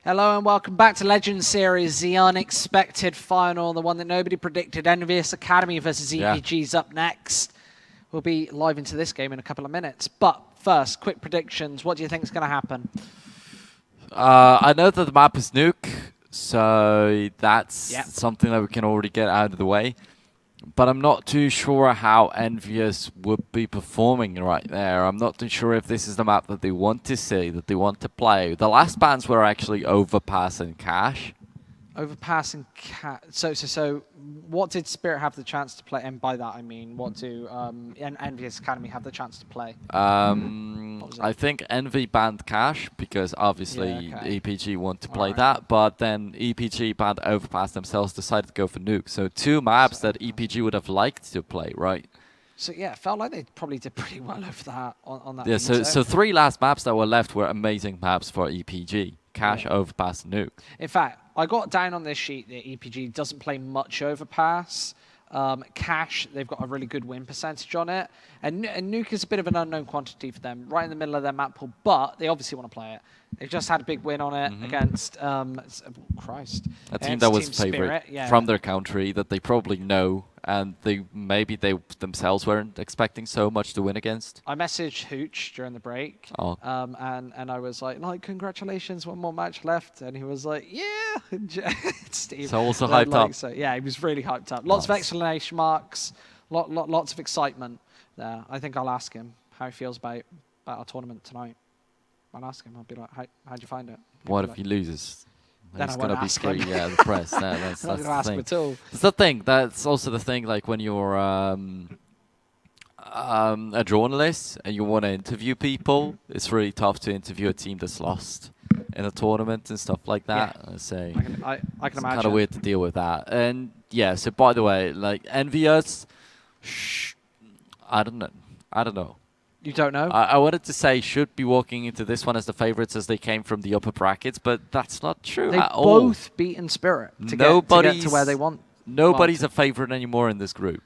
Hello and welcome back to Legends Series, the unexpected final, the one that nobody predicted. EnvyUs Academy versus EPG's up next. We'll be live into this game in a couple of minutes. But first, quick predictions. What do you think is going to happen? I know that the map is nuke, so that's something that we can already get out of the way. But I'm not too sure how EnvyUs would be performing right there. I'm not too sure if this is the map that they want to see, that they want to play. The last bans were actually Overpass and Cash. Overpass and Cash. So what did Spirit have the chance to play? And by that I mean, what do EnvyUs Academy have the chance to play? I think Envy banned Cash because obviously EPG want to play that, but then EPG banned Overpass themselves, decided to go for Nuke. So two maps that EPG would have liked to play, right? So yeah, it felt like they probably did pretty well over that on that. Yeah, so three last maps that were left were amazing maps for EPG. Cash, Overpass, and Nuke. In fact, I got down on this sheet that EPG doesn't play much Overpass. Cash, they've got a really good win percentage on it. And Nuke is a bit of an unknown quantity for them, right in the middle of their map pool, but they obviously want to play it. They've just had a big win on it against, a team that was favorite from their country that they probably know, and maybe they themselves weren't expecting so much to win against. I messaged Hooch during the break, and I was like, congratulations, one more match left. And he was like, yeah. Steve. So also hyped up. So, yeah, he was really hyped up. Lots of exclamation marks, lots of excitement there. I think I'll ask him how he feels about our tournament tonight. I'll ask him. I'll be like, how'd you find it? What if he loses? Then he's going to be screwed. Yeah, the press. No, that's the thing. At all. That's the thing. That's also the thing. Like when you're a journalist and you want to interview people, it's really tough to interview a team that's lost in a tournament and stuff like that. Yeah. So I can imagine. It's kind of weird to deal with that. And yeah. So by the way, like EnvyUs, I don't know. You don't know? I wanted to say should be walking into this one as the favorites as they came from the upper brackets, but that's not true at all. They've both beaten Spirit to get to where they want. Nobody's a favorite anymore in this group.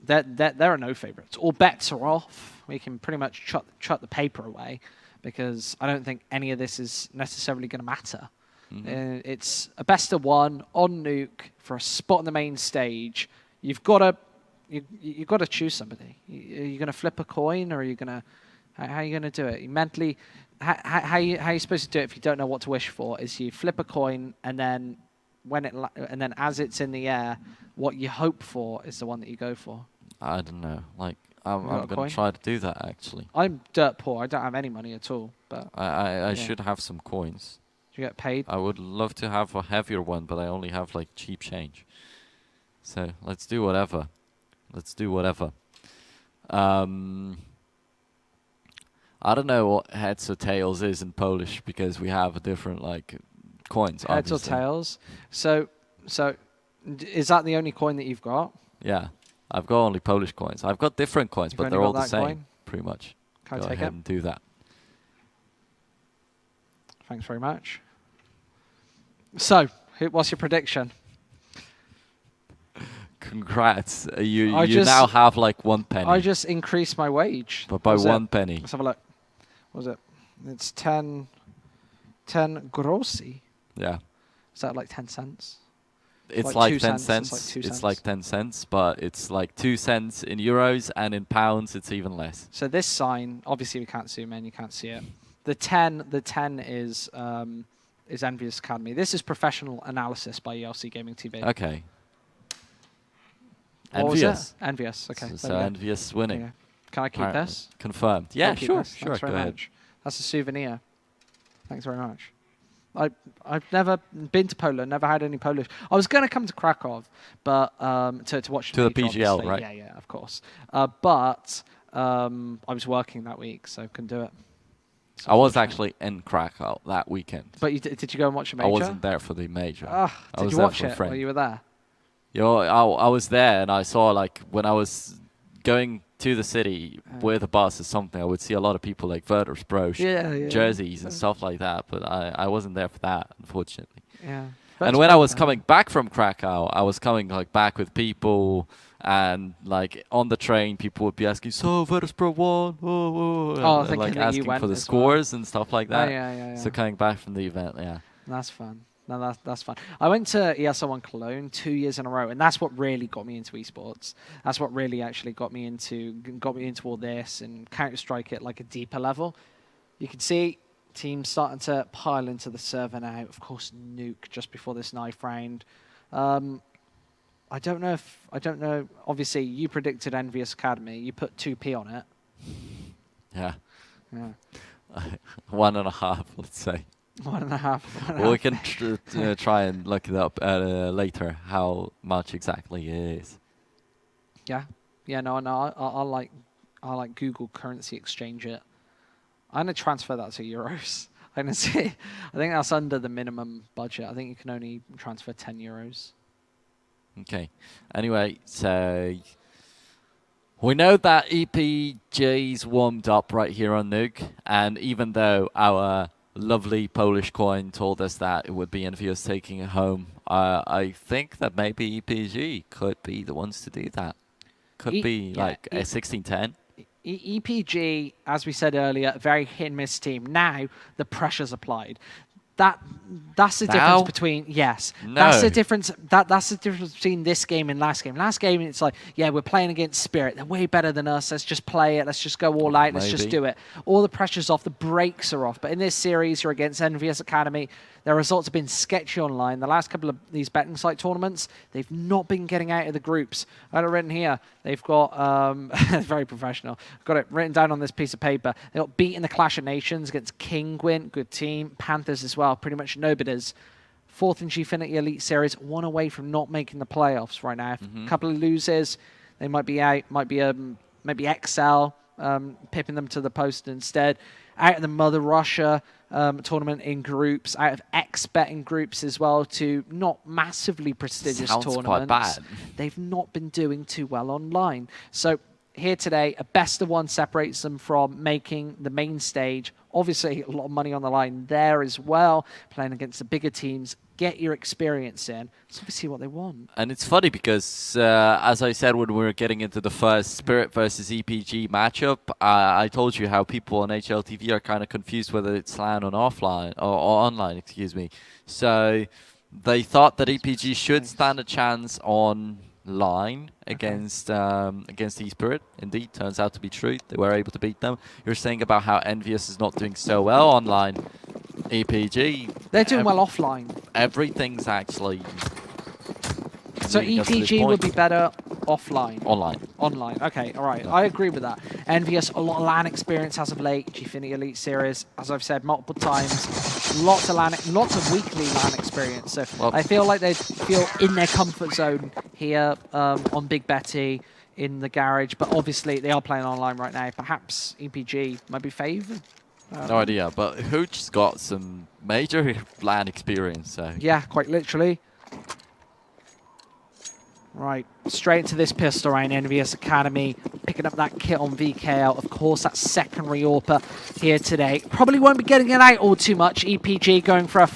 There are no favorites. All bets are off. We can pretty much chuck the paper away because I don't think any of this is necessarily going to matter. It's a best of one on Nuke for a spot on the main stage. You've got to choose somebody. Are you going to flip a coin, or are you going to? How are you going to do it? You mentally, how you supposed to do it if you don't know what to wish for? Is you flip a coin, and then as it's in the air, what you hope for is the one that you go for. I don't know. Like I'm going to try to do that actually. I'm dirt poor. I don't have any money at all. But I should have some coins. Do you get paid? I would love to have a heavier one, but I only have like cheap change. So let's do whatever. I don't know what heads or tails is in Polish because we have different like coins. Heads obviously. or tails. So is that the only coin that you've got? Yeah, I've got only Polish coins. I've got different coins, but they're all the same, pretty much. Can I Go take ahead it? and do that. Thanks very much. So, what's your prediction? Congrats. You now have like 1 penny. I just increased my wage. But by 1 penny. Let's have a look. What was it? It's 10 grossi. Yeah. Is that like 10 cents? It's like 10 cents. It's like 10 cents, but it's like 2 cents in euros, and in pounds it's even less. So this sign, obviously we can't zoom in, you can't see it. The 10 is EnvyUs Academy. This is professional analysis by ELC Gaming TV. Okay. EnvyUs. EnvyUs. Okay. So EnvyUs winning. Yeah. Can I keep this? Confirmed. Yeah, sure. Thanks Go very ahead. much. That's a souvenir. Thanks very much. I've never been to Poland, never had any Polish. I was going to come to Krakow, but to watch the major, PGL, obviously. right? Yeah, of course. But I was working that week, so couldn't do it. I was actually in Krakow that weekend. But did you go and watch a major? I wasn't there for the major. Did you watch it while you were there? I was there, and I saw like when I was going to the city with a bus or something, I would see a lot of people like Virtus jerseys and stuff like that, but I wasn't there for that, unfortunately. Yeah. And when I was coming back from Krakow, I was coming like back with people, and like on the train, people would be asking, "So Virtus Pro won?" Oh, and like asking for the scores and stuff like that. Yeah. So coming back from the event, yeah. That's fun. No, that's fun. I went to ESL1 Cologne 2 years in a row, and that's what really got me into esports. That's what really actually got me into all this and Counter-Strike at like a deeper level. You can see teams starting to pile into the server now. Of course, Nuke just before this knife round. I don't know. Obviously, you predicted EnvyUs Academy. You put 2p on it. Yeah. Yeah. 1.5, let's say. 1.5. Well, we can try and look it up later how much exactly it is. Yeah. Yeah. No. I like Google currency exchange it. I'm gonna transfer that to euros. I'm gonna see. I think that's under the minimum budget. I think you can only transfer 10 euros. Okay. Anyway, so we know that EPG's warmed up right here on Nuke, and even though our lovely Polish coin told us that it would be EnvyUs taking it home, I think that maybe EPG could be the ones to do that. Could be like a 16-10. EPG, as we said earlier, a very hit and miss team. Now the pressure's applied. That's the difference between that's the difference between this game and last game. Last game it's like, yeah, we're playing against Spirit. They're way better than us. Let's just play it. Let's just go all out. Let's just do it. All the pressure's off. The brakes are off. But in this series, you're against EnvyUs Academy. Their results have been sketchy online. The last couple of these betting site tournaments, they've not been getting out of the groups. I had it written here. They've got, very professional. I've got it written down on this piece of paper. They got beat in the Clash of Nations against Kingwin, good team. Panthers as well, pretty much nobody's. Fourth in Gfinity Elite Series, one away from not making the playoffs right now. A couple of losers, they might be out. Might be maybe XL pipping them to the post instead. Out of the Mother Russia tournament in groups, out of XBet in groups as well, to not massively prestigious tournaments. Quite bad. They've not been doing too well online. So here today, a best of one separates them from making the main stage. Obviously, a lot of money on the line there as well, playing against the bigger teams. Get your experience in. It's obviously what they want. And it's funny because, as I said when we were getting into the first Spirit versus EPG matchup, I told you how people on HLTV are kind of confused whether it's LAN or offline or online. Excuse me. So they thought that EPG should stand a chance on line against eSpirit. Indeed, turns out to be true. They were able to beat them. You're saying about how EnvyUs is not doing so well online. EPG, they're doing well offline. Everything's actually. So EPG would be better offline. Online. Okay, all right. I agree with that. EnvyUs, a lot of LAN experience as of late. Gfinity Elite Series, as I've said multiple times, lots of weekly LAN experience. So I feel like they feel in their comfort zone here on Big Betty in the garage. But obviously they are playing online right now. Perhaps EPG might be favoured. No idea, but Hooch's got some major LAN experience. So yeah, quite literally. Right, straight into this pistol round, EnvyUs Academy, picking up that kit on VKL. Of course, that secondary AWPer here today. Probably won't be getting it out all too much. EPG going for a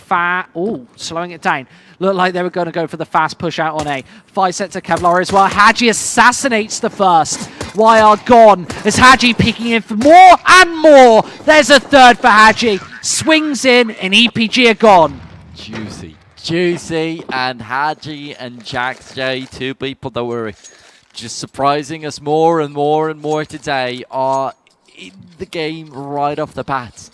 slowing it down. Looked like they were going to go for the fast push out on A. 5 sets of Kevlar as well. Hadji assassinates the first. YR gone as Hadji peeking in for more and more. There's a third for Hadji. Swings in and EPG are gone. Juicy and Hadji and Jax J, two people that were just surprising us more and more and more today, are in the game right off the bat.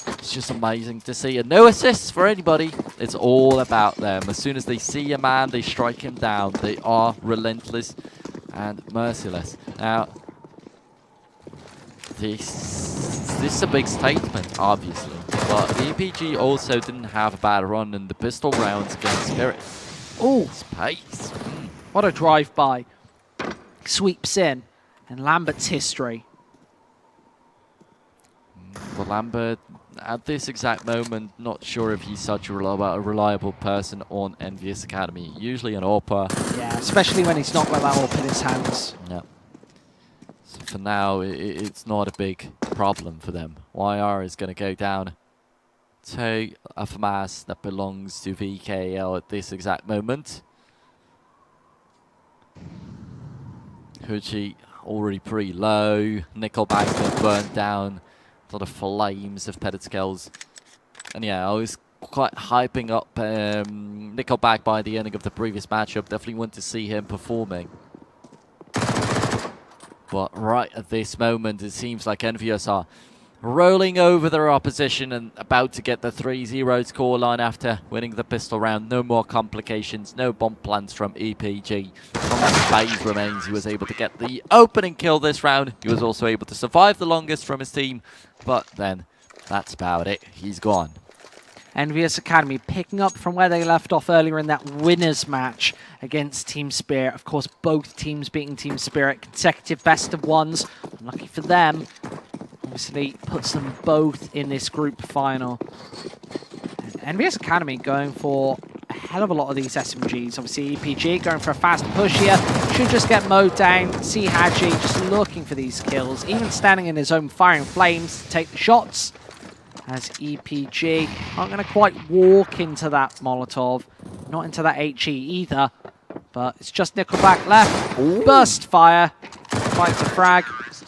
It's just amazing to see. And no assists for anybody. It's all about them. As soon as they see a man, they strike him down. They are relentless and merciless. Now, this is a big statement, obviously. But EPG also didn't have a bad run in the pistol rounds against Spirit. Oh, space! What a drive-by. Sweeps in, and Lambert's history. Well, Lambert, at this exact moment, not sure if he's such a reliable person on EnvyUs Academy. Usually an AWPer. Yeah, especially when he's not got that AWP in his hands. Yeah. So for now, it's not a big problem for them. YR is going to go down to a FAMAS that belongs to VKL at this exact moment. Hoochie already pretty low. Nickelback got burned down. A lot of flames of Pettit Skells. And yeah, I was quite hyping up Nickelback by the ending of the previous matchup. Definitely want to see him performing. But right at this moment, it seems like EnvyUs are rolling over their opposition and about to get the 3-0 scoreline after winning the pistol round. No more complications, no bomb plans from EPG. Phase remains. He was able to get the opening kill this round. He was also able to survive the longest from his team, but then that's about it. He's gone. EnvyUs Academy picking up from where they left off earlier in that winners match against Team Spirit. Of course, both teams beating Team Spirit, consecutive best of ones. Unlucky for them. Obviously, puts them both in this group final. And EnvyUs Academy going for a hell of a lot of these SMGs. Obviously, EPG going for a fast push here. Should just get mowed down. See Haji just looking for these kills. Even standing in his own firing flames to take the shots. As EPG aren't going to quite walk into that Molotov. Not into that HE either. But it's just Nickelback left. Ooh. Burst fire. Fight to frag.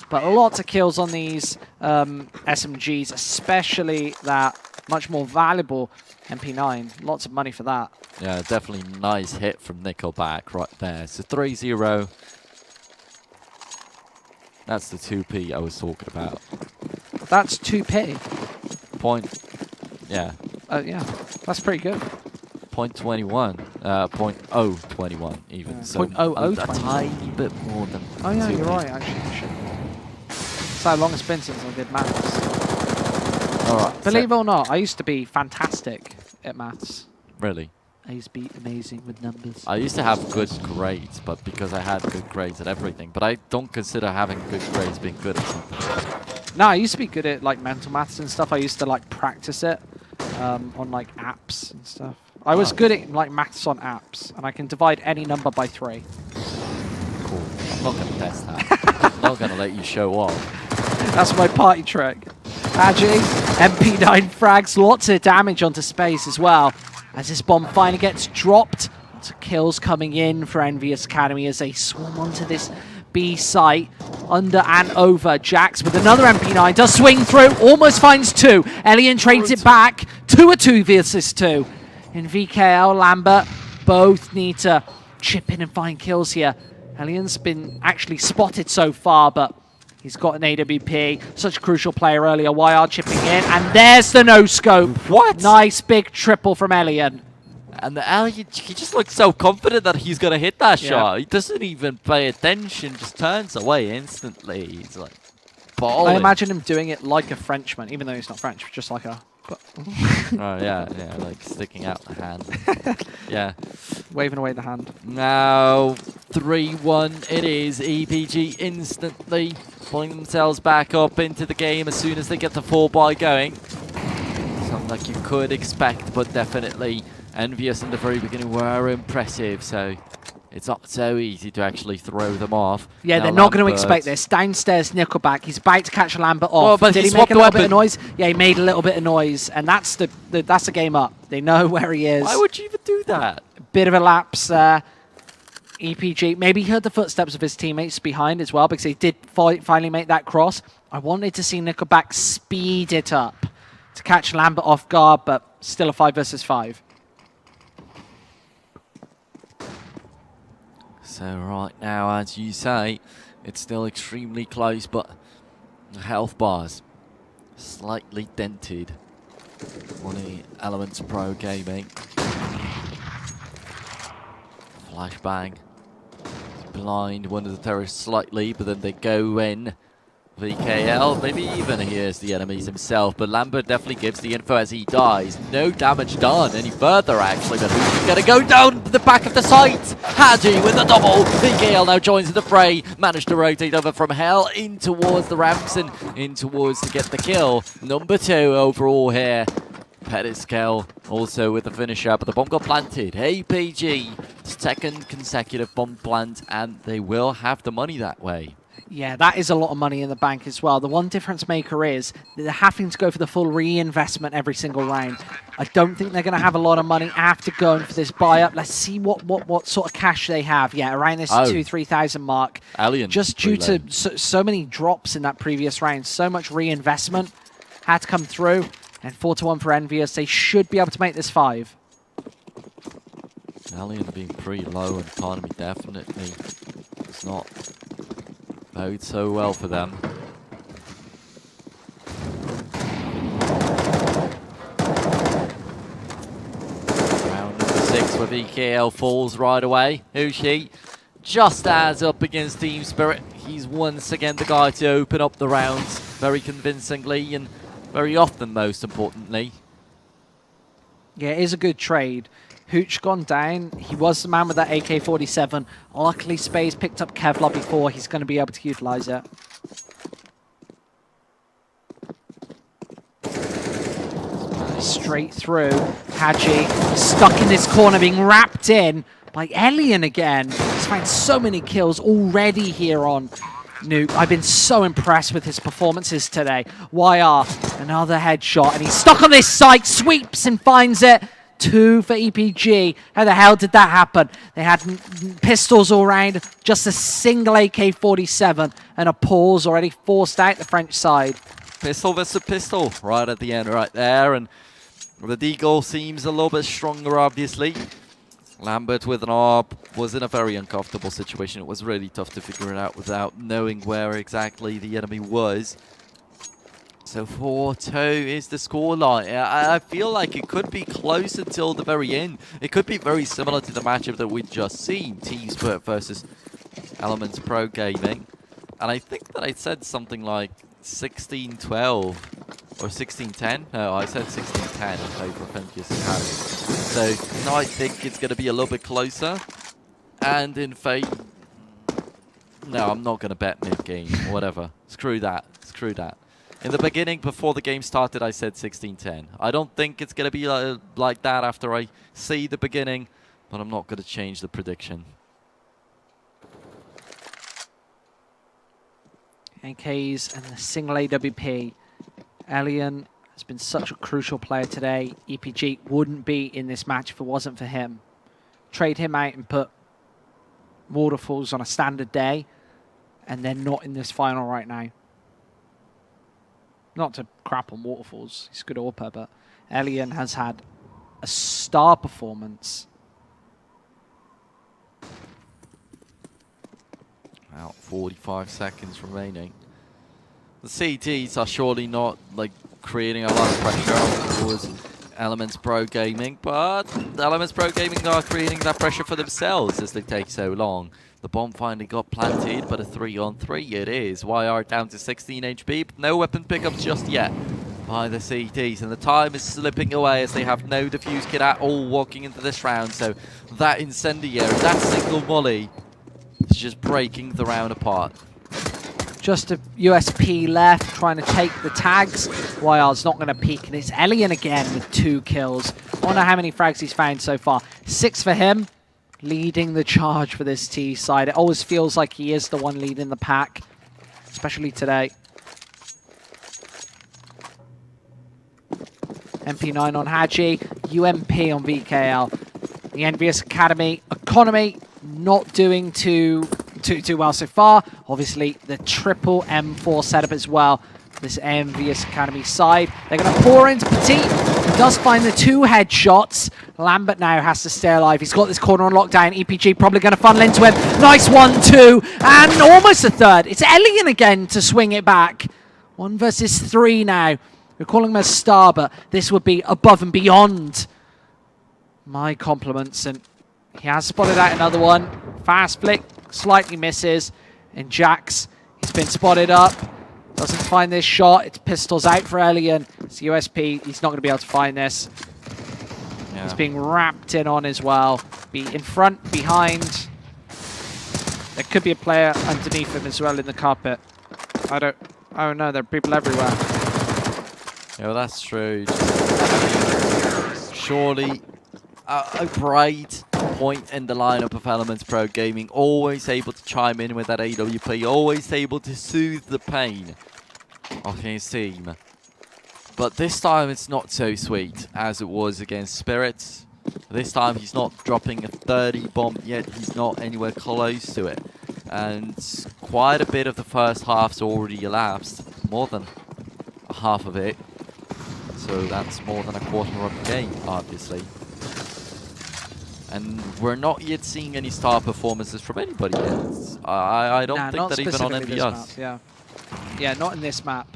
But lots of kills on these SMGs, especially that much more valuable MP9. Lots of money for that. Yeah, definitely nice hit from Nickelback right there. So 3-0. That's the 2P I was talking about. That's 2P? Yeah. Yeah, that's pretty good. 0.21. 0.021 even. Yeah. So 0.0021. a tiny bit more than. Oh yeah, 2P. you're right, actually. It's how long it's been since I did maths. Alright. Believe it or not, I used to be fantastic at maths. Really? I used to be amazing with numbers. I used to have good grades, but because I had good grades at everything. But I don't consider having good grades being good at something. No, I used to be good at like mental maths and stuff. I used to like practice it on like apps and stuff. I was good at like maths on apps, and I can divide any number by 3. Cool. I'm not going to test that. I'm not going to let you show off. That's my party trick. Agi, MP9 frags, lots of damage onto space as well. As this bomb finally gets dropped, lots of kills coming in for EnvyUs Academy as they swarm onto this B site. Under and over. Jax with another MP9 does swing through, almost finds 2. Elian trades it back to a 2 versus 2. In VKL, Lambert both need to chip in and find kills here. Elian's been actually spotted so far, but he's got an AWP. Such a crucial player earlier. YR chipping in, and there's the no-scope. What? Nice big triple from Elian. And the Elian, he just looks so confident that he's going to hit that shot. He doesn't even pay attention, just turns away instantly. He's like, balling. I imagine him doing it like a Frenchman, even though he's not French, just like a... Oh, yeah, like sticking out the hand. Yeah. Waving away the hand. Now, 3-1 it is. EPG instantly pulling themselves back up into the game as soon as they get the 4-buy going. Something like you could expect, but definitely EnvyUs in the very beginning were impressive, so it's not so easy to actually throw them off. Yeah, they're not going to expect this. Downstairs, Nickelback. He's about to catch Lambert off. Well, but did he make a little bit of noise? Yeah, he made a little bit of noise, and that's the game up. They know where he is. Why would you even do that? Bit of a lapse there. EPG, maybe he heard the footsteps of his teammates behind as well, because he did finally make that cross. I wanted to see Nickelback speed it up to catch Lambert off guard, but still a 5 versus 5. So right now, as you say, it's still extremely close, but the health bars slightly dented on the Elements Pro Gaming. Flashbang. Blind one of the terrorists slightly, but then they go in. VKL, maybe even hears the enemies himself, but Lambert definitely gives the info as he dies. No damage done any further, actually, but who's going to go down the back of the site? Haji with the double. VKL now joins the fray. Managed to rotate over from hell in towards the ramps and in towards to get the kill. Number 2 overall here. Petiskel also with the finisher, but the bomb got planted. APG, second consecutive bomb plant, and they will have the money that way. Yeah, that is a lot of money in the bank as well. The one difference maker is they're having to go for the full reinvestment every single round. I don't think they're going to have a lot of money after going for this buy-up. Let's see what sort of cash they have. Yeah, around this 2,000-3,000 mark. Alien just due to so many drops in that previous round. So much reinvestment had to come through. And 4-1 for EnvyUs. They should be able to make this 5. Alien being pretty low and economy definitely does not bode so well for them. Round number 6 with EKL falls right away. Hushi just as up against Team Spirit. He's once again the guy to open up the rounds very convincingly and very often, most importantly. Yeah, it is a good trade. Hooch gone down. He was the man with that AK-47. Luckily, Space picked up Kevlar before. He's going to be able to utilize it. Straight through. Hadji stuck in this corner, being wrapped in by Elian again. He's found so many kills already here on Nuke. I've been so impressed with his performances today. YR, another headshot, and he's stuck on this site, sweeps and finds it. 2 for EPG. How the hell did that happen? They had pistols all round, just a single AK-47, and a pause already forced out the French side. Pistol versus pistol right at the end right there, and the deagle seems a little bit stronger, obviously. Lambert with an ARP was in a very uncomfortable situation. It was really tough to figure it out without knowing where exactly the enemy was. So 4-2 is the scoreline. I feel like it could be close until the very end. It could be very similar to the matchup that we've just seen. Team Spirit versus Elements Pro Gaming. And I think that I said something like 16-12 or 16-10. No, I said 16-10 in favor of EnvyUs Academy. So now I think it's going to be a little bit closer. And in favor... No, I'm not going to bet mid-game. Whatever. Screw that. Screw that. In the beginning, before the game started, I said 16-10. I don't think it's going to be like that after I see the beginning, but I'm not going to change the prediction. AKs and the single AWP. Elian has been such a crucial player today. EPG wouldn't be in this match if it wasn't for him. Trade him out and put Waterfalls on a standard day, and they're not in this final right now. Not to crap on Waterfalls, he's good AWP, but Elian has had a star performance. About 45 seconds remaining. The CTs are surely not like creating a lot of pressure towards Elements Pro Gaming, but Elements Pro Gaming are creating that pressure for themselves as they take so long. The bomb finally got planted, but a 3-on-3 it is. YR down to 16 HP, but no weapon pickups just yet by the CTs. And the time is slipping away as they have no defuse kit at all walking into this round. So that incendiary, that single volley is just breaking the round apart. Just a USP left, trying to take the tags. YR's not going to peek, and it's Elian again with 2 kills. I wonder how many frags he's found so far. 6 for him. Leading the charge for this T side. It always feels like he is the one leading the pack, especially today. MP9 on Hadji, UMP on VKL. The EnvyUs Academy economy not doing too well so far. Obviously, the triple M4 setup as well. This EnvyUs Academy side. They're going to pour into Petit. He does find the 2 headshots. Lambert now has to stay alive. He's got this corner on lockdown. EPG probably going to funnel into him. Nice 1-2. And almost a third. It's Elian again to swing it back. 1 versus 3 now. We're calling him a star, but this would be above and beyond my compliments. And he has spotted out another one. Fast flick. Slightly misses. And Jax, he's been spotted up. Doesn't find this shot. It's pistols out for Elian. It's USP. He's not going to be able to find this. Yeah. He's being wrapped in on as well. Be in front, behind. There could be a player underneath him as well in the carpet. I don't know. There are people everywhere. Yeah, well, that's true. Surely a bright point in the lineup of Elements Pro Gaming, always able to chime in with that AWP, always able to soothe the pain of his team. But this time it's not so sweet as it was against Spirits. This time he's not dropping a 30 bomb yet, he's not anywhere close to it. And quite a bit of the first half's already elapsed, more than half of it. So that's more than a quarter of the game, obviously. And we're not yet seeing any star performances from anybody else. I don't think that even on EnvyUs. Yeah, not in this map.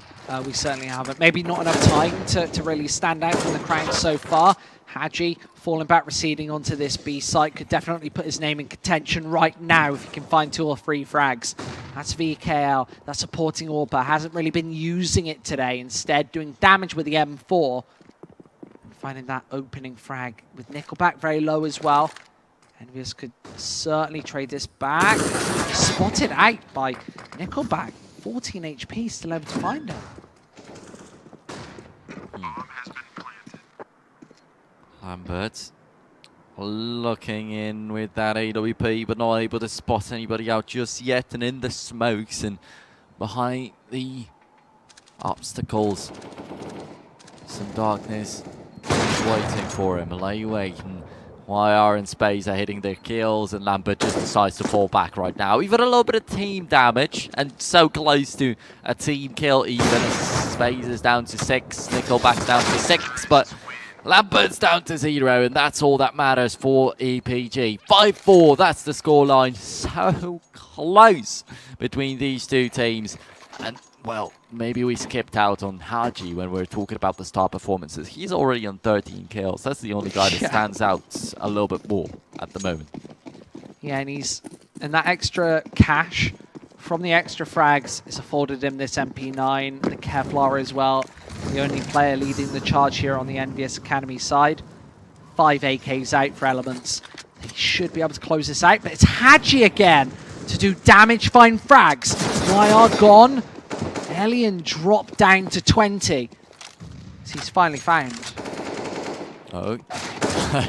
We certainly haven't. Maybe not enough time to really stand out from the crowd so far. Hadji falling back, receding onto this B site, could definitely put his name in contention right now if he can find 2 or 3 frags. That's VKL, that's supporting Orpa, hasn't really been using it today, instead doing damage with the M4. And finding that opening frag with Nickelback very low as well. EnvyUs could certainly trade this back. Spotted out by Nickelback. 14 HP, still able to find him. Lambert looking in with that AWP, but not able to spot anybody out just yet. And in the smokes and behind the obstacles, some darkness is waiting for him. Layway and YR and Spaze are hitting their kills, and Lambert just decides to fall back right now. Even a little bit of team damage, and so close to a team kill even. Spaze is down to 6, Nickelback's down to 6, but Lambert's down to 0, and that's all that matters for EPG. 5-4, that's the scoreline. So close between these two teams. And, well, maybe we skipped out on Hadji when we were talking about the star performances. He's already on 13 kills. That's the only guy that stands out a little bit more at the moment. Yeah, and that extra cash from the extra frags has afforded him this MP9, the Kevlar as well. The only player leading the charge here on the EnvyUs Academy side. 5 AKs out for Elements. They should be able to close this out, but it's Hadji again to do damage, find frags. YR gone. Alien dropped down to 20. He's finally found. Oh.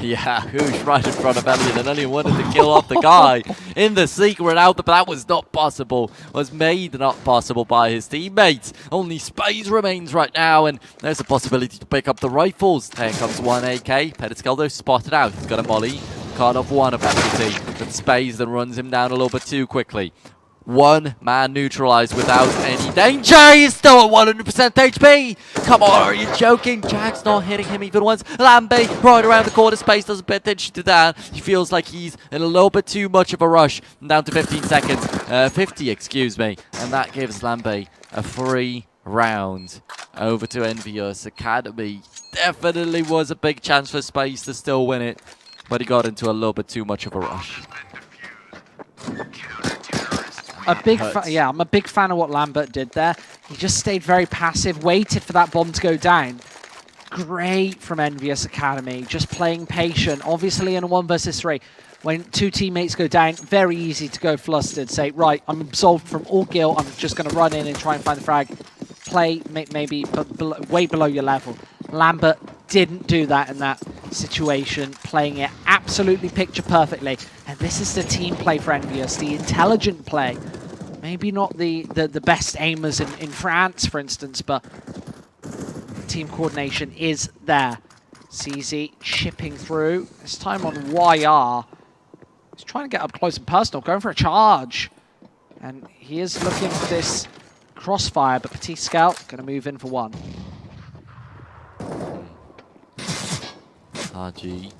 Yeah, who's right in front of Alien, and Alien wanted to kill off the guy in the secret out, but that was not possible. Was made not possible by his teammates. Only Spaze remains right now, and there's a possibility to pick up the rifles. There comes 1 AK. Petiskeldo spotted out. He's got a molly. Card off 1 ability, but Spaze then runs him down a little bit too quickly. 1 man neutralized without any danger. He's still at 100% HP. Come on, are you joking? Jack's not hitting him even once. Lambe right around the corner. Space doesn't pay attention to that. He feels like he's in a little bit too much of a rush. Down to 15 seconds. 50, excuse me. And that gives Lambe a free round over to EnvyUs Academy. Definitely was a big chance for Space to still win it, but he got into a little bit too much of a rush. I'm a big fan of what Lambert did there. He just stayed very passive, waited for that bomb to go down. Great from EnvyUs Academy, just playing patient. Obviously in a 1 versus 3, when 2 teammates go down, very easy to go flustered. Say, right, I'm absolved from all guilt. I'm just going to run in and try and find the frag. Play maybe way below your level. Lambert didn't do that in that situation, playing it absolutely picture perfectly. And this is the team play for EnvyUs, the intelligent play. Maybe not the best aimers in France, for instance, but team coordination is there. CZ chipping through. This time on YR. He's trying to get up close and personal, going for a charge. And he is looking for this crossfire, but Petit Scout going to move in for 1. RG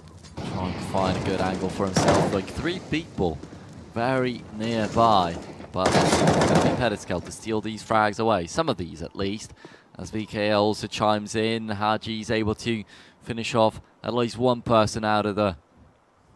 trying to find a good angle for himself. Like 3 people very nearby, but it's going to be Petiskel to steal these frags away. Some of these at least. As VKL also chimes in, Haji's able to finish off at least 1 person out of the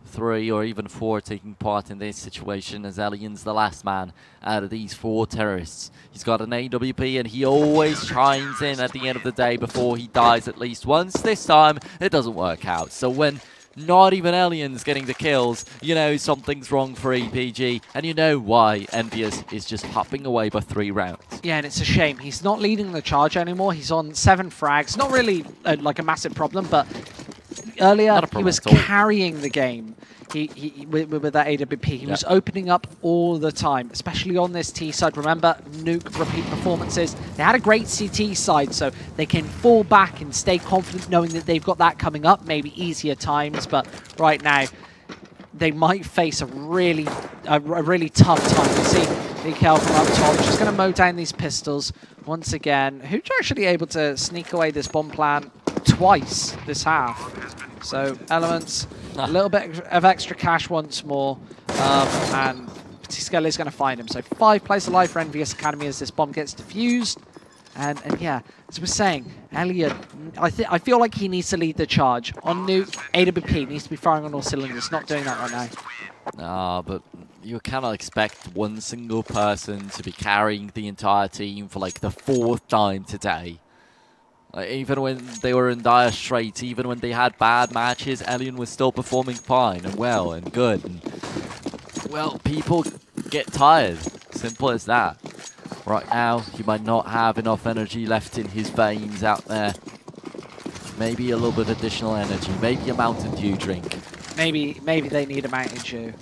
3 or even 4 taking part in this situation, as Alien's the last man out of these 4 terrorists. He's got an AWP and he always chimes in at the end of the day before he dies at least once. This time it doesn't work out. So when not even Alien's getting the kills, you know something's wrong for EPG, and you know why EnvyUs is just hopping away by 3 rounds. Yeah, and it's a shame. He's not leading the charge anymore. He's on 7 frags. Not really like a massive problem, but earlier he was carrying the game. With that AWP, he was opening up all the time, especially on this T side. Remember, Nuke repeat performances. They had a great CT side, so they can fall back and stay confident knowing that they've got that coming up, maybe easier times. But right now, they might face a really tough time. You see VKL from up top, just going to mow down these pistols once again. Who's actually able to sneak away this bomb plant? twice this half. So Elements, a little bit of extra cash once more, and Skelly is going to find him. So 5 players alive for EnvyUs Academy as this bomb gets defused. And yeah, as we're saying, Elliot, I feel like he needs to lead the charge. On Nuke, AWP needs to be firing on all cylinders. Not doing that right now. No, but you cannot expect one single person to be carrying the entire team for like the 4th time today. Like, even when they were in dire straits, even when they had bad matches, Elian was still performing fine and well and good. And, well, people get tired. Simple as that. Right now, he might not have enough energy left in his veins out there. Maybe a little bit of additional energy. Maybe a MountainDew drink. Maybe they need a MountainDew.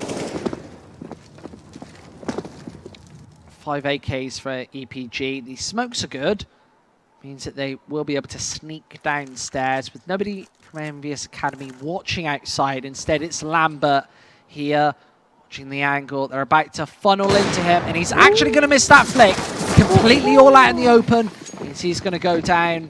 5 AKs for EPG. The smokes are good. Means that they will be able to sneak downstairs with nobody from EnvyUs Academy watching outside. Instead, it's Lambert here watching the angle. They're about to funnel into him, and he's actually going to miss that flick. Completely all out in the open. Means he's going to go down.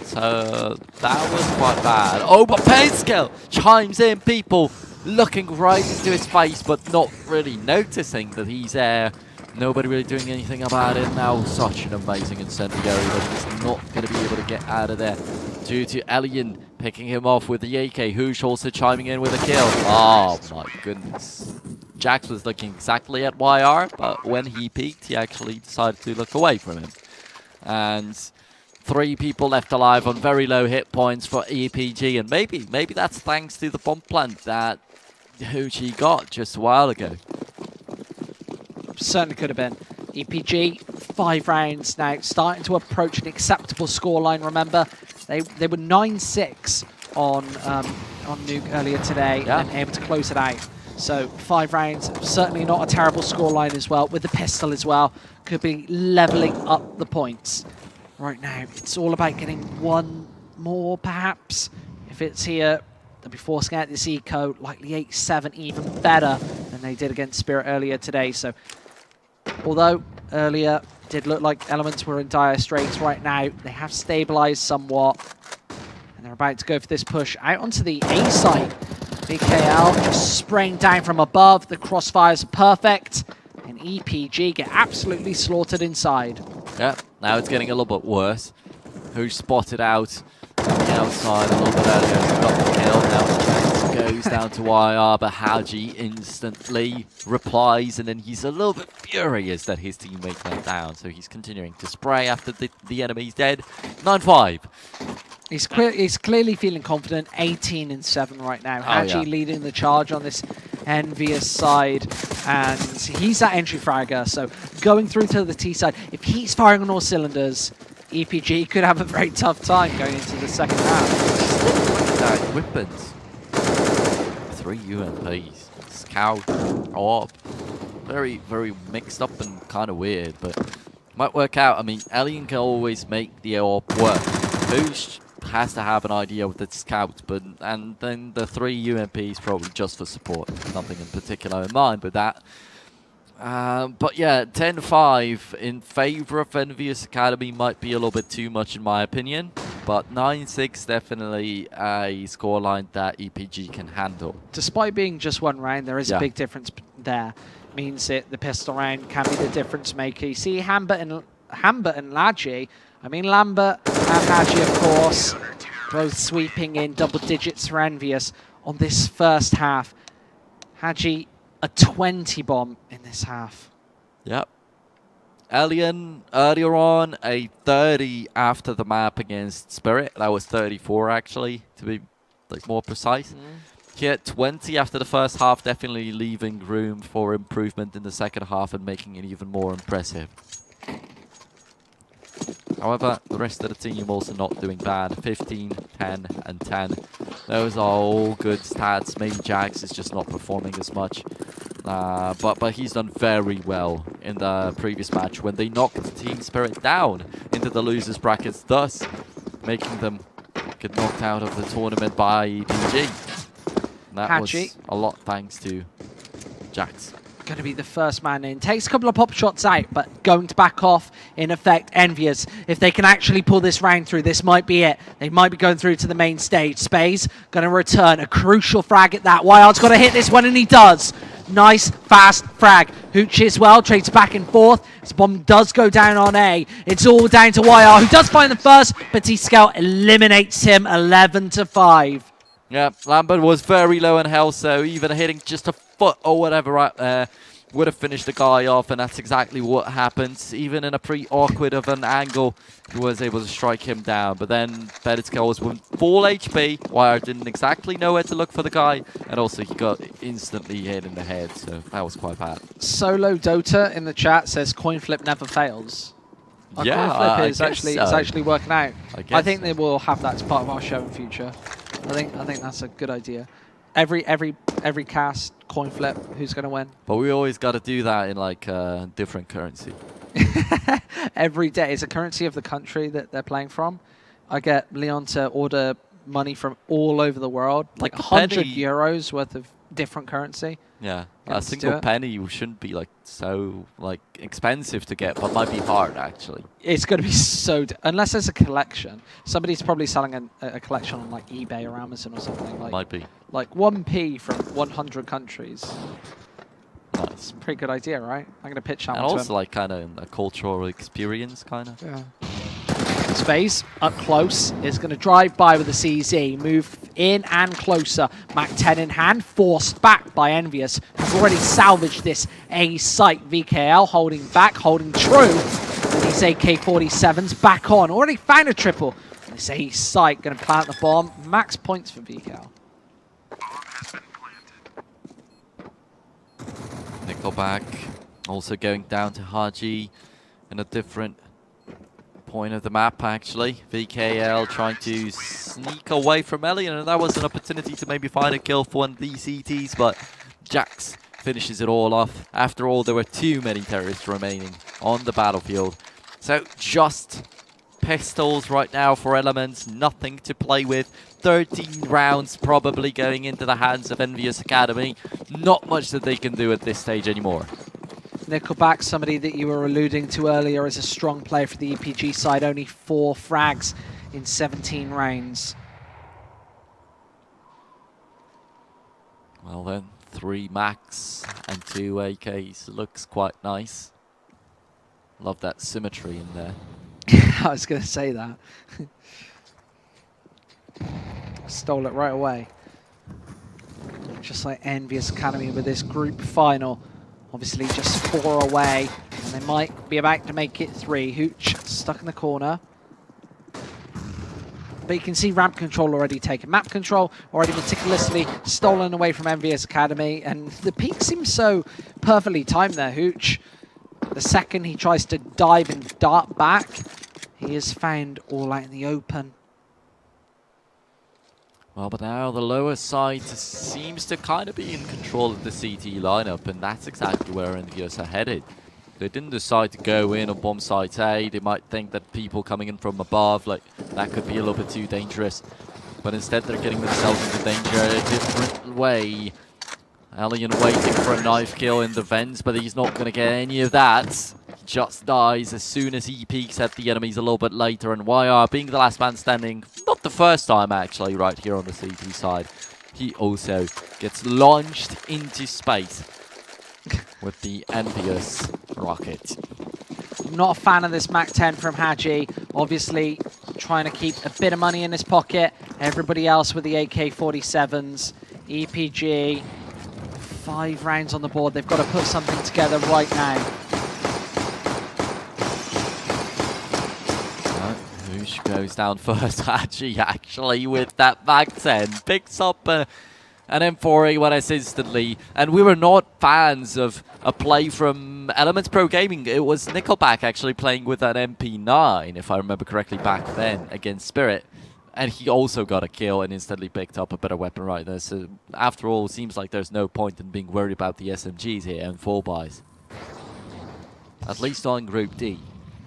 So that was quite bad. Oh, but Painskill chimes in, people looking right into his face, but not really noticing that he's there. Nobody really doing anything about it now. Such an amazing incendiary, but he's not going to be able to get out of there due to Elian picking him off with the AK. Hoosh also chiming in with a kill. Oh my goodness. Jax was looking exactly at YR, but when he peeked, he actually decided to look away from him. And 3 people left alive on very low hit points for EPG, and maybe that's thanks to the bomb plant that Hoochie got just a while ago. Certainly could have been. EPG, 5 rounds now, starting to approach an acceptable scoreline. Remember, they were 9-6 on Nuke earlier today, and able to close it out. So 5 rounds, certainly not a terrible scoreline as well. With the pistol as well, could be leveling up the points. Right now, it's all about getting 1 more, perhaps. If it's here, they'll be forcing out this eco, likely 8-7, even better than they did against Spirit earlier today. So, although earlier did look like Elements were in dire straits, right now they have stabilized somewhat, and they're about to go for this push out onto the A site. BKL just spraying down from above. The crossfires are perfect, and EPG get absolutely slaughtered inside. Yeah, now it's getting a little bit worse. Who spotted out on the outside a little bit earlier, got the kill. Now goes down to YR, but Haji instantly replies, and then he's a little bit furious that his teammate went down, so he's continuing to spray after the enemy's dead. 9-5. He's clearly feeling confident. 18-7 right now. Haji leading the charge on this EnvyUs side, and he's that entry fragger, so going through to the T side. If he's firing on all cylinders, EPG could have a very tough time going into the second half. Look at that equipment. 3 UMPs, Scout, Orb. Very, very mixed up and kind of weird, but might work out. I mean, Alien can always make the Orb work. Boost has to have an idea with the Scout, and then the 3 UMPs probably just for support. Nothing in particular in mind with that. But yeah, 10-5 in favor of EnvyUs Academy might be a little bit too much in my opinion, but 9-6 definitely a scoreline that EPG can handle. Despite being just 1 round, there is a big difference there. Means that the pistol round can be the difference maker. You see Hambert and Ladji. I mean, Lambert and Ladji, of course, both sweeping in double digits for EnvyUs on this first half. Haji, a 20 bomb in this half. Yep. Alien earlier on, a 30 after the map against Spirit. That was 34 actually, to be more precise. Here, 20 after the first half, definitely leaving room for improvement in the second half and making it even more impressive. However, the rest of the team also not doing bad. 15, 10, and 10. Those are all good stats. Maybe Jax is just not performing as much. But he's done very well in the previous match when they knocked Team Spirit down into the losers brackets, thus making them get knocked out of the tournament by EPG. And that was a lot thanks to Jax. going to be the first man in. Takes a couple of pop shots out, but going to back off, in effect, EnvyUs. If they can actually pull this round through, this might be it. They might be going through to the main stage. Spaze going to return. A crucial frag at that. Wyard's got to hit this one, and he does. Nice, fast frag. Hooch as well, trades back and forth. His bomb does go down on A. It's all down to Wyard, who does find the first, but T-Scout eliminates him 11-5. Yeah, Lambert was very low in health, so even hitting just a foot or whatever right there would have finished the guy off, and that's exactly what happened. Even in a pretty awkward of an angle, he was able to strike him down. But then Beditsko was with full HP. Wire didn't exactly know where to look for the guy, and also he got instantly hit in the head, so that was quite bad. Solo Dota in the chat says coin flip never fails. Our coin flip is actually working out. I think they will have that as part of our show in future. I think that's a good idea. Every cast coin flip, who's going to win? But we always got to do that in like different currency. Every day. It's a currency of the country that they're playing from. I get Leon to order money from all over the world, like 100 euros worth of different currency. Yeah, a single penny shouldn't be like so like expensive to get, but might be hard actually. It's going to be so unless there's a collection. Somebody's probably selling a collection on like eBay or Amazon or something. Like, might be. Like 1p from 100 countries. Nice. Pretty good idea, right? I'm going to pitch that and one to also him. like kind of a cultural experience, kind of. Yeah. Space up close is going to drive by with the CZ, move in and closer. Mac 10 in hand, forced back by EnvyUs, who've already salvaged this A site. VKL holding back, holding true. And these AK-47s back on, already found a triple. This A site going to plant the bomb. Max points for VKL. Nickelback also going down to Haji in a different point of the map actually. VKL trying to sneak away from Elian, and that was an opportunity to maybe find a kill for one of these CTs, but Jax finishes it all off. After all, there were too many terrorists remaining on the battlefield. So just pistols right now for Elements, nothing to play with. 13 rounds probably going into the hands of EnvyUs Academy. Not much that they can do at this stage anymore. Nickelback, somebody that you were alluding to earlier, is a strong player for the EPG side. Only 4 frags in 17 rounds. Well then, 3 max and 2 AKs. Looks quite nice. Love that symmetry in there. I was going to say that. Stole it right away. Just like EnvyUs Academy with this group final. Obviously just 4 away, and they might be about to make it 3. Hooch stuck in the corner. But you can see ramp control already taken. Map control already meticulously stolen away from EnvyUs Academy, and the peak seems so perfectly timed there, Hooch. The second he tries to dive and dart back, he is found all out in the open. Well, but now the lower side seems to kind of be in control of the CT lineup, and that's exactly where EnvyUs are headed. They didn't decide to go in on bomb site A. They might think that people coming in from above, like, that could be a little bit too dangerous. But instead they're getting themselves into danger a different way. Alien waiting for a knife kill in the vents, but he's not going to get any of that. He just dies as soon as he peeks at the enemies a little bit later, and YR being the last man standing, not the first time actually, right here on the CT side. He also gets launched into space with the EnvyUs rocket. Not a fan of this Mac 10 from Haji. Obviously trying to keep a bit of money in his pocket. Everybody else with the AK-47s. EPG. 5 rounds on the board. They've got to put something together right now. Whoosh goes down first. Haji actually with that Mac 10 picks up an M4A1S instantly, and we were not fans of a play from Elements Pro Gaming. It was Nickelback actually playing with an MP9, if I remember correctly, back then against Spirit, and he also got a kill and instantly picked up a better weapon right there. So after all, it seems like there's no point in being worried about the SMGs here and 4 buys, at least on Group D.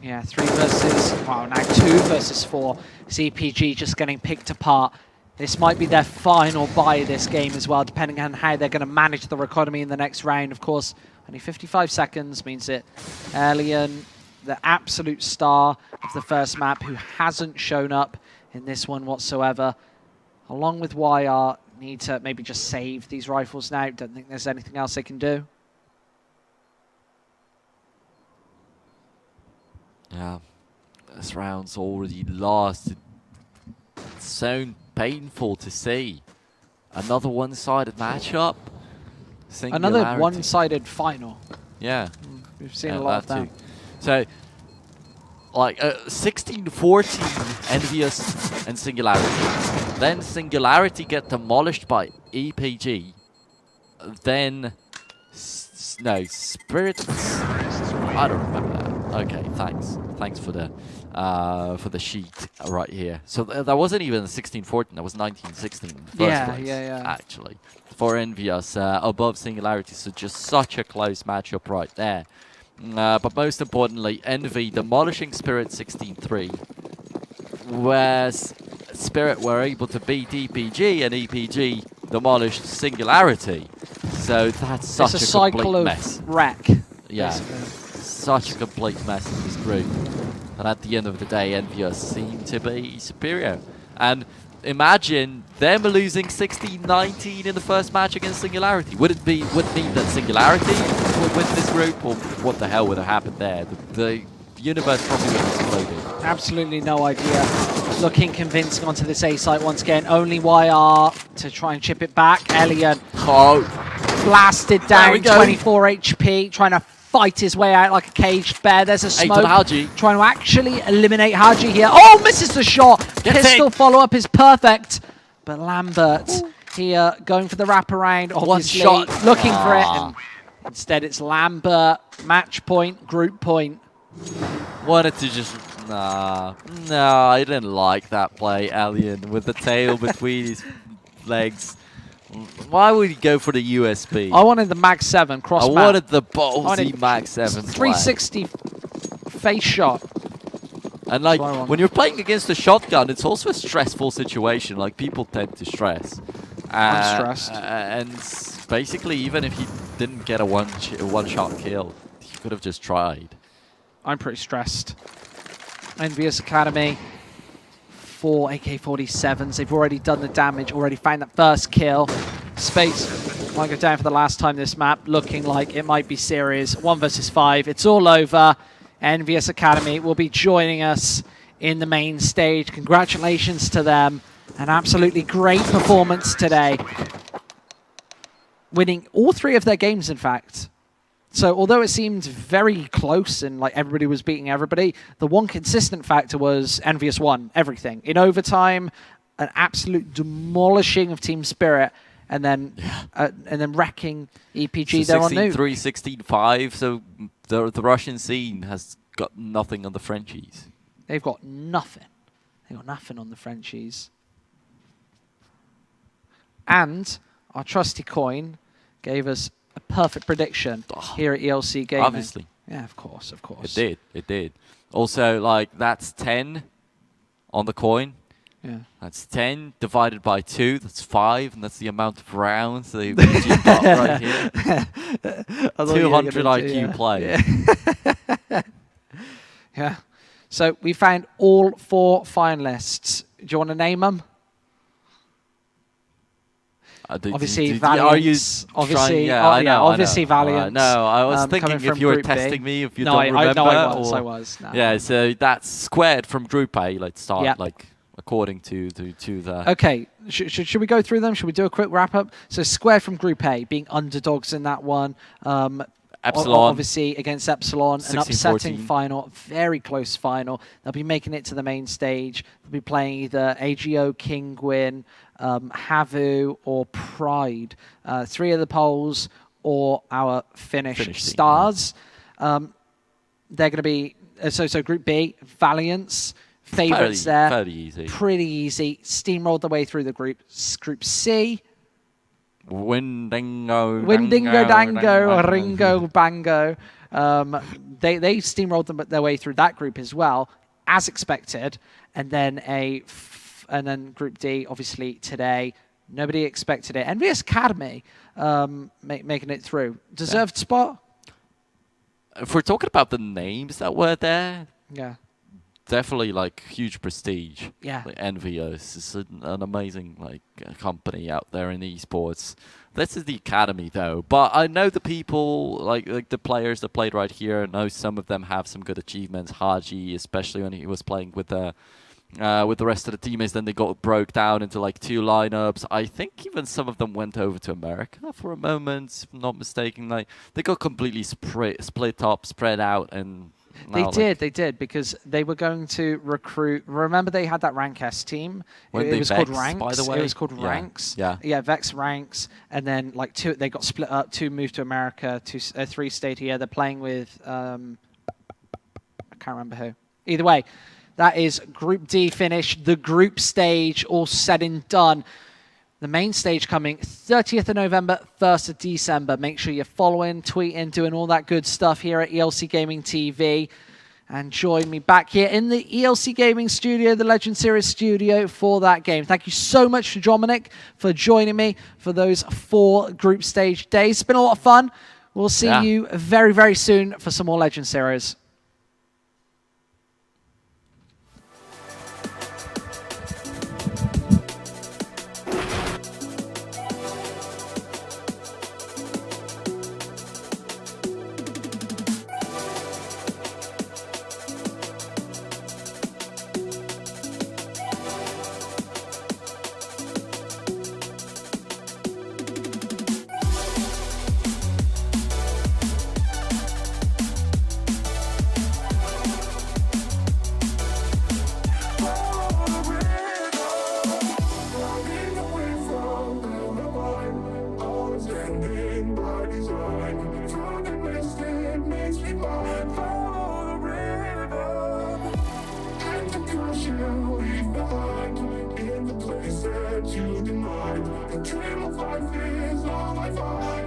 Yeah, 3 versus, well, now 2 versus 4. CPG just getting picked apart. This might be their final buy this game as well, depending on how they're going to manage the economy in the next round. Of course, Only 55 seconds means that Alien, the absolute star of the first map, who hasn't shown up in this one whatsoever, along with YR, need to maybe just save these rifles now. Don't think there's anything else they can do. Yeah, this round's already lost. It's so painful to see. Another one-sided matchup. Another one-sided final. Yeah. We've seen a lot of that. Too. So, like, 16-14 EnvyUs and Singularity. Then Singularity get demolished by EPG. Then, no, Spirits. I don't remember that. Okay, thanks. Thanks for the sheet right here. So that wasn't even 16-14. That was 19-16 in the first place. Yeah. Actually, for EnvyUs above Singularity. So just such a close matchup right there. But most importantly, Envy demolishing Spirit 16-3, whereas Spirit were able to beat EPG and EPG demolished Singularity. So that's such a complete mess. Wreck. Yeah. Basically. Such a complete mess in this group. And at the end of the day, EnvyUs seem to be superior. And imagine them losing 16-19 in the first match against Singularity. Would it mean that Singularity would win this group, or what the hell would have happened there? The universe probably would have exploded. Absolutely no idea. Looking convincing onto this A site once again. Only YR to try and chip it back. Elian blasted down, 24 HP, trying to fight his way out like a caged bear. There's a smoke trying to actually eliminate Haji here. Oh, misses the shot. Pistol follow-up is perfect. But Lambert here going for the wraparound, obviously looking for it. And instead it's Lambert, match point, group point. Wanted to just... No, I didn't like that play, Alien, with the tail between his legs. Why would he go for the USB? I wanted the Mag 7 cross map. I wanted the ballsy Mag 7 360 face shot. And like, when you're playing against a shotgun, it's also a stressful situation. Like, people tend to stress. I'm stressed. And basically, even if he didn't get a one-shot kill, he could have just tried. I'm pretty stressed. EnvyUs Academy, 4 AK-47s. They've already done the damage, already found that first kill. Space might go down for the last time this map, looking like it might be serious. 1 versus 5. It's all over. EnvyUs Academy will be joining us in the main stage. Congratulations to them. An absolutely great performance today. Winning all 3 of their games, in fact. So although it seemed very close and like everybody was beating everybody, the one consistent factor was EnvyUs won everything. In overtime, an absolute demolishing of Team Spirit, and then wrecking EPG there on Noob. 16-3, 16-5, so the Russian scene has got nothing on the Frenchies. They've got nothing. They've got nothing on the Frenchies. And our trusty coin gave us a perfect prediction here at ELC Gaming. Obviously. Yeah, of course. It did. Also, like, that's 10 on the coin. Yeah. That's 10 divided by 2. That's 5, and that's the amount of rounds they've got right here. 200 IQ play. Yeah. So we found all 4 finalists. Do you want to name them? Obviously, Valiant. Obviously, Valiant. No, I was thinking if you were testing me, if you don't remember. I was. No. Yeah, so that's squared from Group A. Let's start, like, according to the... Okay, should we go through them? Should we do a quick wrap-up? So squared from Group A, being underdogs in that one. Epsilon. Obviously, against Epsilon, 16, an upsetting 14. final, very close final. They'll be making it to the main stage. They'll be playing either AGO, Kingwin, Havu, or Pride. 3 of the polls, or our Finnish stars. They're going to be, so Group B, Valiants, favourites there. Fairly easy. Pretty easy. Steamrolled their way through the group. Group C, Windingo, Dango, Ringo, Bango. They steamrolled their way through that group as well, as expected. And then Group D, obviously today, nobody expected it. EnvyUs Academy making it through. Deserved spot? if we're talking about the names that were there, Yeah. definitely like huge prestige. Yeah. Like EnvyUs is an amazing like company out there in esports. This is the academy though, but I know the people like the players that played right here. I know some of them have some good achievements. Haji, especially when he was playing with the rest of the teammates, then they got broke down into like 2 lineups. I think even some of them went over to America for a moment, if I'm not mistaken. Like they got completely split up, spread out, and They did, because they were going to recruit. Remember, they had that Rank S team. It was called Ranks. By the way, it was called Ranks. Yeah, Vex Ranks, and then like 2, they got split up. 2 moved to America. 3 stayed here. They're playing with I can't remember who. Either way, that is Group D finished. The group stage all said and done. The main stage coming 30th of November, 1st of December. Make sure you're following, tweeting, doing all that good stuff here at ELC Gaming TV. And join me back here in the ELC Gaming studio, the Legend Series studio, for that game. Thank you so much to Dominic for joining me for those 4 group stage days. It's been a lot of fun. We'll see you very, very soon for some more Legend Series. In the place that you denied, the dream of life is all I find.